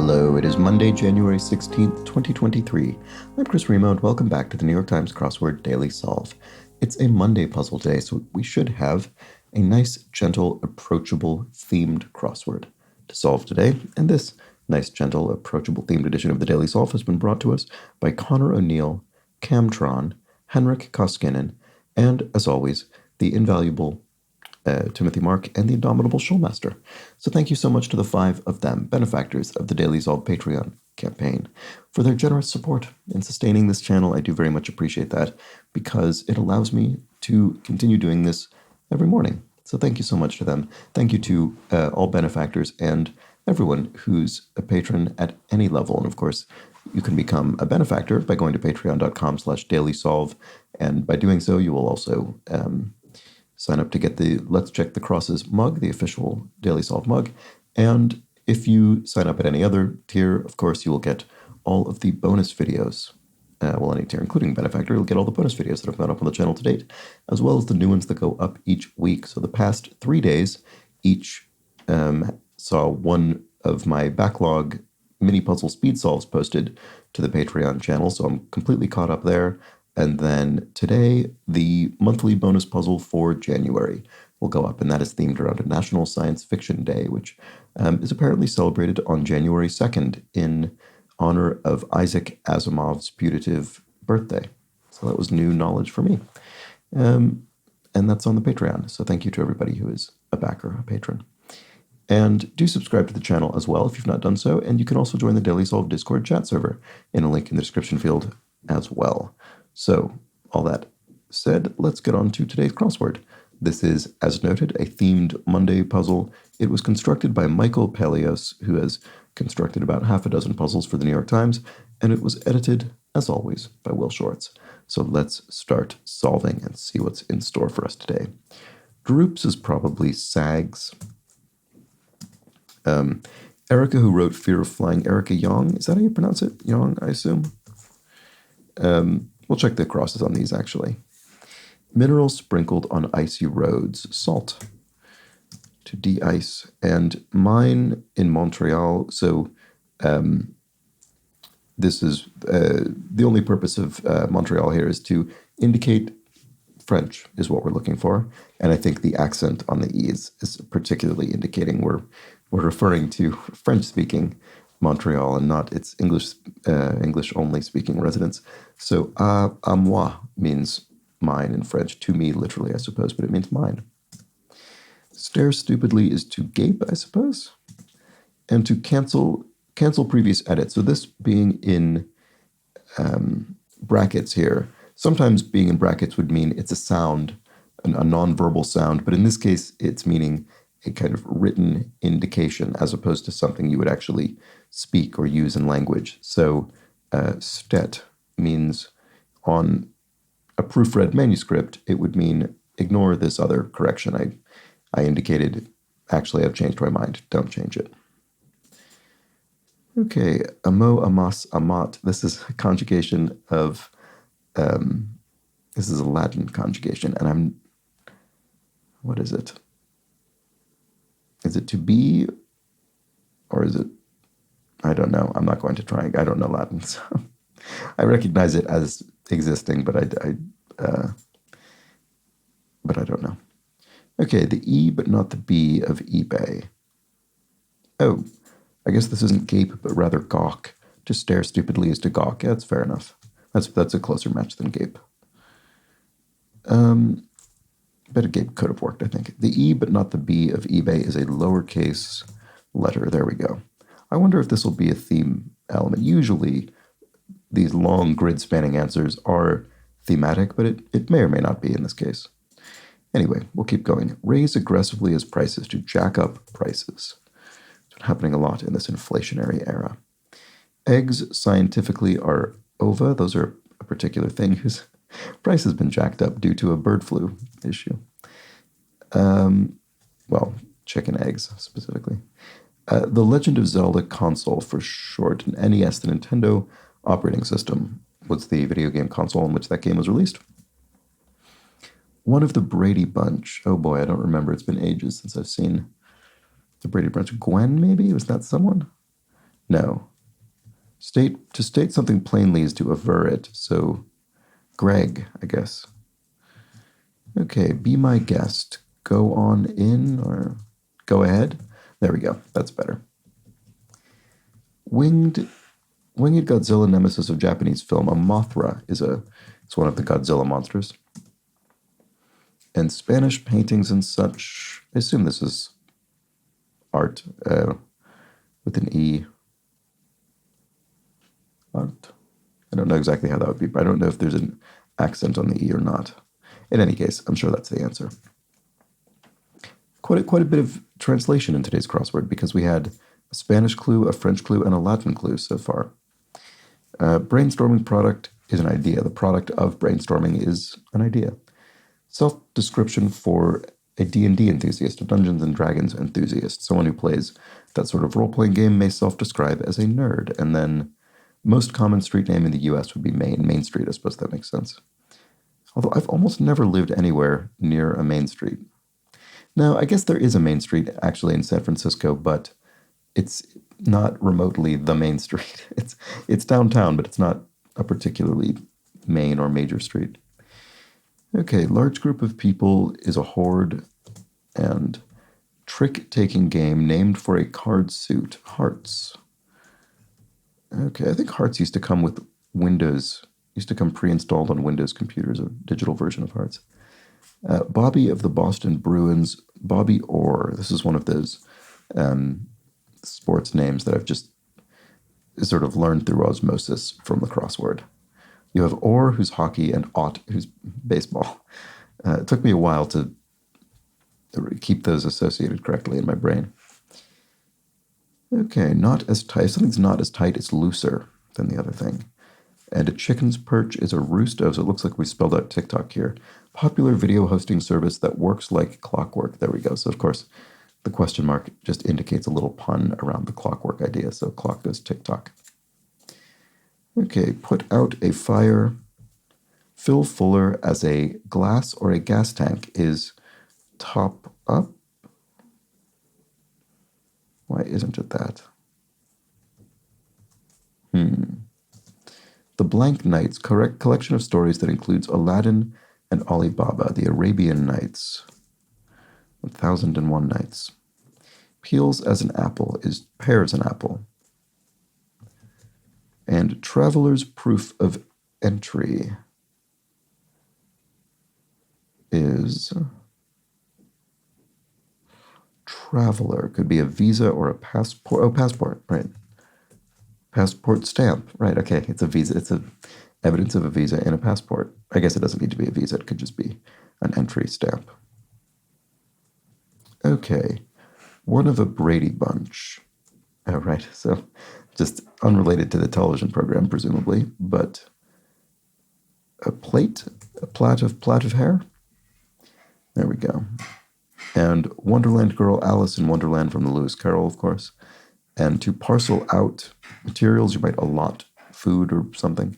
Hello, it is Monday, January 16th, 2023. I'm Chris Remo, and welcome back to the New York Times Crossword Daily Solve. It's a Monday puzzle day, so we should have a nice, gentle, approachable, themed crossword to solve today. And this nice, gentle, approachable, themed edition of the Daily Solve has been brought to us by Connor O'Neill, Camtron, Henrik Koskinen, and, as always, the invaluable Timothy Mark, and the indomitable Showmaster. So thank you so much to the 5 of them, benefactors of the Daily Solve Patreon campaign, for their generous support in sustaining this channel. I do very much appreciate that because it allows me to continue doing this every morning. So thank you so much to them. Thank you to all benefactors and everyone who's a patron at any level. And of course, you can become a benefactor by going to patreon.com/dailysolve. And by doing so, you will also sign up to get the Let's Check the Crosses mug, the official Daily Solve mug. And if you sign up at any other tier, of course, you will get all of the bonus videos. Any tier, including Benefactor, you'll get all the bonus videos that have gone up on the channel to date, as well as the new ones that go up each week. So the past 3 days, each saw one of my backlog mini puzzle speed solves posted to the Patreon channel. So I'm completely caught up there. And then today, the monthly bonus puzzle for January will go up, and that is themed around a National Science Fiction Day, which is apparently celebrated on January 2nd in honor of Isaac Asimov's putative birthday. So that was new knowledge for me. And that's on the Patreon. So thank you to everybody who is a backer, a patron. And do subscribe to the channel as well if you've not done so, and you can also join the Daily Solve Discord chat server in a link in the description field as well. So, all that said, let's get on to today's crossword. This is, as noted, a themed Monday puzzle. It was constructed by Michael Pelios, who has constructed about half a dozen puzzles for the New York Times, and it was edited, as always, by Will Shorts. So let's start solving and see what's in store for us today. Droops is probably Sags. Erica, who wrote Fear of Flying, Erica Yong, is that how you pronounce it? Yong, I assume? We'll check the crosses on these, actually. Minerals sprinkled on icy roads. Salt. To de-ice. And mine in Montreal. So this is the only purpose of Montreal here is to indicate French is what we're looking for. And I think the accent on the E is particularly indicating we're referring to French-speaking Montreal and not its English-only speaking residents. So à moi means mine in French, to me literally, I suppose, but it means mine. Stare stupidly is to gape, I suppose, and to cancel previous edit. So this being in brackets here, sometimes being in brackets would mean it's a sound, a nonverbal sound, but in this case, it's meaning a kind of written indication as opposed to something you would actually speak or use in language. So stet means on a proofread manuscript, it would mean ignore this other correction. I indicated, actually, I've changed my mind. Don't change it. Okay, amo, amas, amat. This is a conjugation of, this is a Latin conjugation, and what is it? Is it to be, or is it, I don't know. I'm not going to try. I don't know Latin, so I recognize it as existing, but I don't know. Okay, the E but not the B of eBay. Oh, I guess this isn't gape, but rather gawk. To stare stupidly is to gawk. Yeah, that's fair enough. That's a closer match than gape. But a gape could have worked, I think. The E but not the B of eBay is a lowercase letter. There we go. I wonder if this will be a theme element. Usually, these long grid-spanning answers are thematic, but it may or may not be in this case. Anyway, we'll keep going. Raise aggressively as prices to jack up prices. It's been happening a lot in this inflationary era. Eggs scientifically are ova. Those are a particular thing whose price has been jacked up due to a bird flu issue. Well, chicken eggs specifically. The Legend of Zelda console, for short, an NES, the Nintendo operating system, was the video game console in which that game was released. One of the Brady Bunch. Oh boy, I don't remember. It's been ages since I've seen the Brady Bunch. Gwen, maybe? Was that someone? No. To state something plainly is to aver it. So, Greg, I guess. Okay, be my guest. Go on in or go ahead. There we go. That's better. Winged Godzilla nemesis of Japanese film. A Mothra it's one of the Godzilla monsters. And Spanish paintings and such. I assume this is art with an E. Art. I don't know exactly how that would be, but I don't know if there's an accent on the E or not. In any case, I'm sure that's the answer. Quite a bit of translation in today's crossword because we had a Spanish clue, a French clue, and a Latin clue so far. Brainstorming product is an idea. The product of brainstorming is an idea. Self-description for a D&D enthusiast, a Dungeons and Dragons enthusiast, someone who plays that sort of role-playing game may self-describe as a nerd. And then most common street name in the U.S. would be Main Street. I suppose that makes sense. Although I've almost never lived anywhere near a main street. Now, I guess there is a main street actually in San Francisco, but it's not remotely the main street. It's downtown, but it's not a particularly main or major street. Okay, large group of people is a horde and trick-taking game named for a card suit. Hearts. Okay, I think Hearts used to come with Windows, used to come pre-installed on Windows computers, a digital version of Hearts. Bobby of the Boston Bruins, Bobby Orr. This is one of those sports names that I've just sort of learned through osmosis from the crossword. You have Orr, who's hockey, and Ott, who's baseball. It took me a while to keep those associated correctly in my brain. Okay, not as tight. If something's not as tight, it's looser than the other thing. And a chicken's perch is a roost of, so it looks like we spelled out TikTok here. Popular video hosting service that works like clockwork. There we go. So, of course, the question mark just indicates a little pun around the clockwork idea. So, clock goes TikTok. Okay, put out a fire. Fill fuller as a glass or a gas tank is top up. Why isn't it that? The Blank Nights, correct collection of stories that includes Aladdin and Ali Baba, the Arabian Nights, 1001 Nights. Peels as an apple is pears an apple. And Traveler's Proof of Entry is traveler. Could be a visa or a passport. Oh, passport, right. Passport stamp, right, okay, it's a visa. It's a evidence of a visa in a passport. I guess it doesn't need to be a visa. It could just be an entry stamp. Okay, one of a Brady Bunch. Oh, right, so just unrelated to the television program, presumably, but a plait of hair? There we go. And Wonderland Girl, Alice in Wonderland from the Lewis Carroll, of course. And to parcel out materials, you might allot food or something.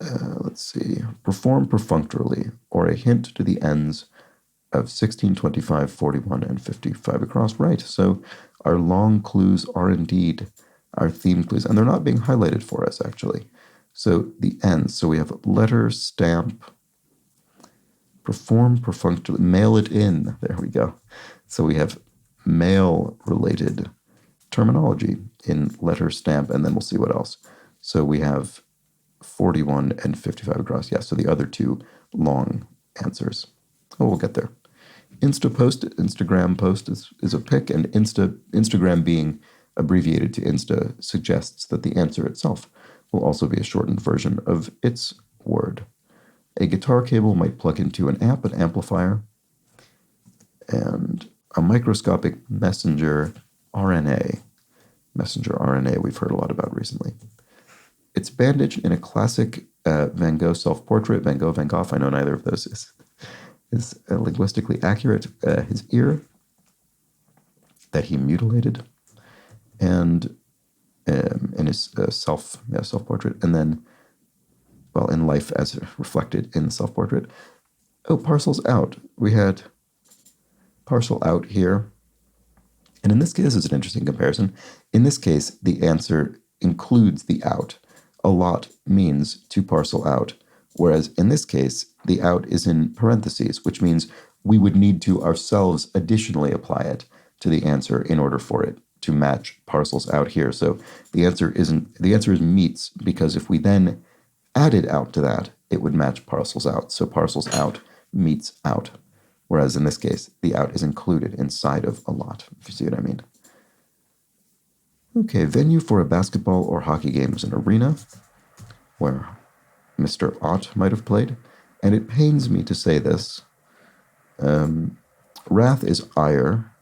Let's see. Perform perfunctorily, or a hint to the ends of 16, 25, 41, and 55 across. Right, so our long clues are indeed our theme clues, and they're not being highlighted for us, actually. So the ends, so we have letter, stamp, perform perfunctorily, mail it in. There we go. So we have mail-related terminology in letter, stamp, and then we'll see what else. So we have 41 and 55 across. Yeah, so the other two long answers. Oh, we'll get there. Instagram post is a pic, and Instagram being abbreviated to Insta suggests that the answer itself will also be a shortened version of its word. A guitar cable might plug into an amp, an amplifier, and a microscopic messenger RNA. Messenger RNA we've heard a lot about recently. It's bandaged in a classic Van Gogh self-portrait. Van Gogh, I know neither of those is linguistically accurate. His ear that he mutilated, and in his self-portrait, and then, well, in life as reflected in the self-portrait. Oh, parcels out. We had parcel out here, And in this case, this is an interesting comparison. In this case, the answer includes the out. A lot means to parcel out, whereas in this case, the out is in parentheses, which means we would need to ourselves additionally apply it to the answer in order for it to match parcels out here. So the answer is meets, because if we then added out to that, it would match parcels out. So parcels out meets out. Whereas in this case, the out is included inside of a lot, if you see what I mean. Okay, venue for a basketball or hockey game is an arena where Mr. Ott might have played. And it pains me to say this. Wrath is ire.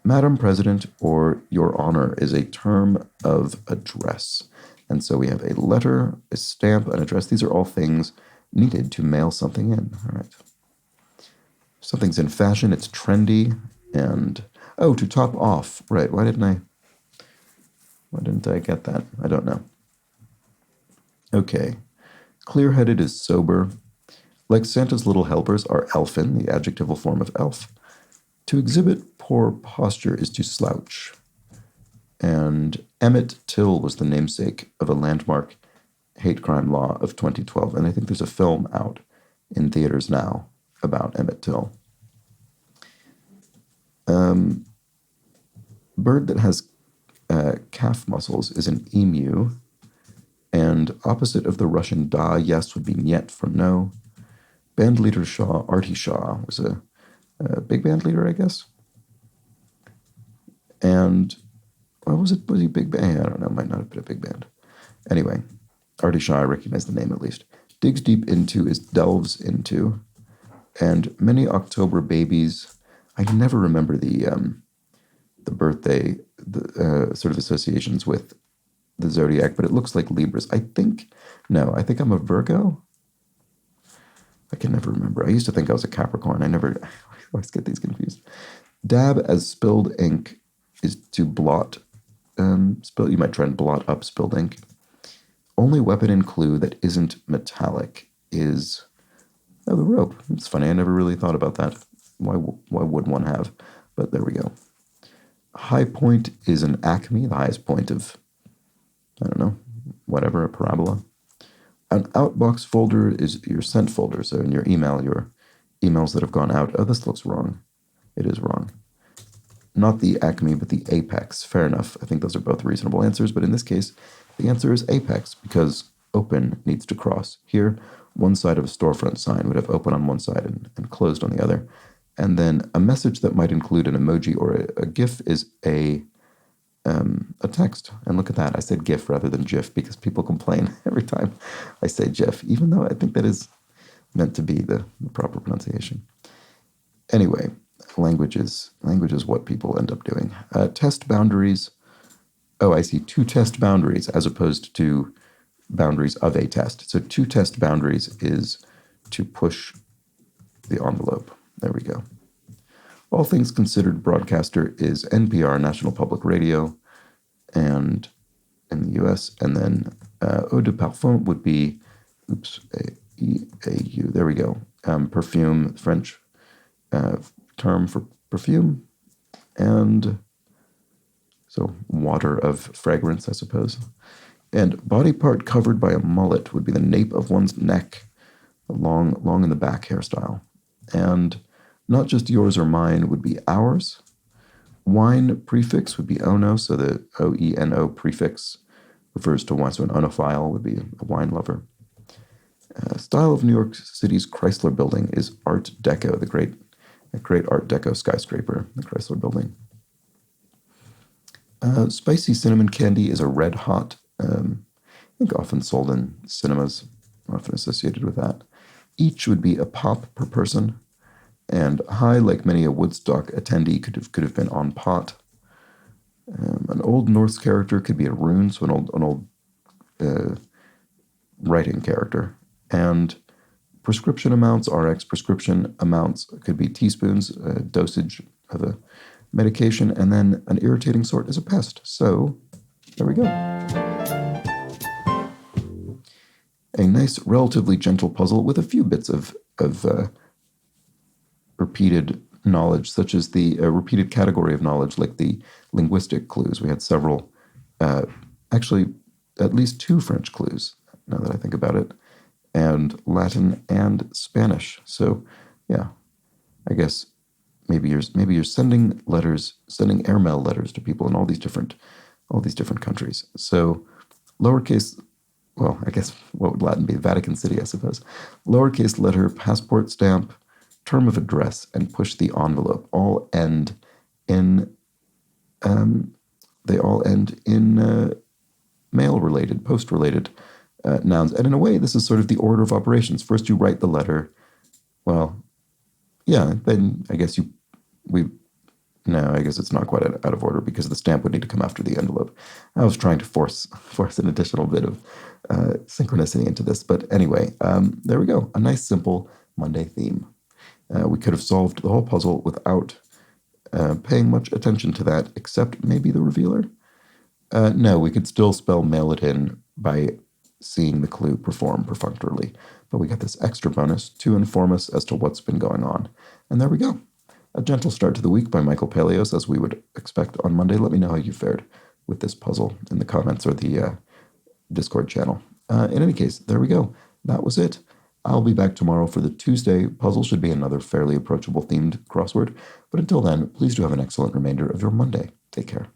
Madam President or Your Honor is a term of address. And so we have a letter, a stamp, an address. These are all things needed to mail something in. All right. Something's in fashion, it's trendy, and oh, to top off. Right, why didn't I get that? I don't know. Okay. Clear-headed is sober. Like Santa's little helpers are elfin, the adjectival form of elf. To exhibit poor posture is to slouch. And Emmett Till was the namesake of a landmark hate crime law of 2012, and I think there's a film out in theaters now about Emmett Till. Bird that has calf muscles is an emu, and opposite of the Russian da, yes, would be niet for no. Band leader Shaw, Artie Shaw, was a big band leader, I guess. And what was it? Was he big band? I don't know. Might not have been a big band. Anyway, Artie Shaw, I recognize the name at least. Digs deep into is delves into, and many October babies. I can never remember the birthday, sort of associations with the zodiac, but it looks like Libras. I think I'm a Virgo. I can never remember. I used to think I was a Capricorn. I always get these confused. Dab as spilled ink is to blot. You might try and blot up spilled ink. Only weapon and clue that isn't metallic is the rope. It's funny. I never really thought about that. Why would one have? But there we go. High point is an acme, the highest point of, I don't know, whatever, a parabola. An outbox folder is your sent folder. So in your emails that have gone out. Oh, this looks wrong. It is wrong. Not the acme, but the apex. Fair enough. I think those are both reasonable answers. But in this case, the answer is apex because open needs to cross. Here, one side of a storefront sign would have open on one side and closed on the other. And then a message that might include an emoji or a GIF is a text. And look at that. I said GIF rather than GIF because people complain every time I say GIF, even though I think that is meant to be the proper pronunciation. Anyway, language is what people end up doing. Test boundaries. Oh, I see. 2 test boundaries as opposed to boundaries of a test. So 2 test boundaries is to push the envelope. There we go. All things considered, broadcaster is NPR, National Public Radio, and in the U.S. And then eau de parfum would be, E-A-U, there we go. Perfume, French term for perfume. And so water of fragrance, I suppose. And body part covered by a mullet would be the nape of one's neck, a long in the back hairstyle. And not just yours or mine would be ours. Wine prefix would be ono, so the O-E-N-O prefix refers to wine, so an onophile would be a wine lover. Style of New York City's Chrysler Building is Art Deco, the great Art Deco skyscraper, the Chrysler Building. Spicy cinnamon candy is a red hot, I think often sold in cinemas, often associated with that. Each would be a pop per person, and high, like many a Woodstock attendee, could have been on pot. An Old Norse character could be a rune, so an old writing character. And prescription amounts, RX prescription amounts, could be teaspoons, dosage of a medication, and then an irritating sort is a pest. So there we go. A nice, relatively gentle puzzle with a few bits of repeated knowledge, such as the repeated category of knowledge, like the linguistic clues. We had several, actually, at least 2 French clues, now that I think about it, and Latin and Spanish. So, yeah, I guess maybe you're sending letters, sending airmail letters to people in all these different countries. So, lowercase, well, I guess what would Latin be? Vatican City, I suppose. Lowercase letter, passport stamp, term of address, and push the envelope all end in they all end in mail-related, post-related nouns. And in a way, this is sort of the order of operations. First, you write the letter. Well, yeah, then I guess no, I guess it's not quite out of order because the stamp would need to come after the envelope. I was trying to force an additional bit of synchronicity into this. But anyway, there we go. A nice, simple Monday theme. We could have solved the whole puzzle without paying much attention to that, except maybe the revealer. No, we could still spell mail it in by seeing the clue perform perfunctorily. But we got this extra bonus to inform us as to what's been going on. And there we go. A gentle start to the week by Michael Paleos, as we would expect on Monday. Let me know how you fared with this puzzle in the comments or the Discord channel. In any case, there we go. That was it. I'll be back tomorrow for the Tuesday puzzle. Should be another fairly approachable themed crossword. But until then, please do have an excellent remainder of your Monday. Take care.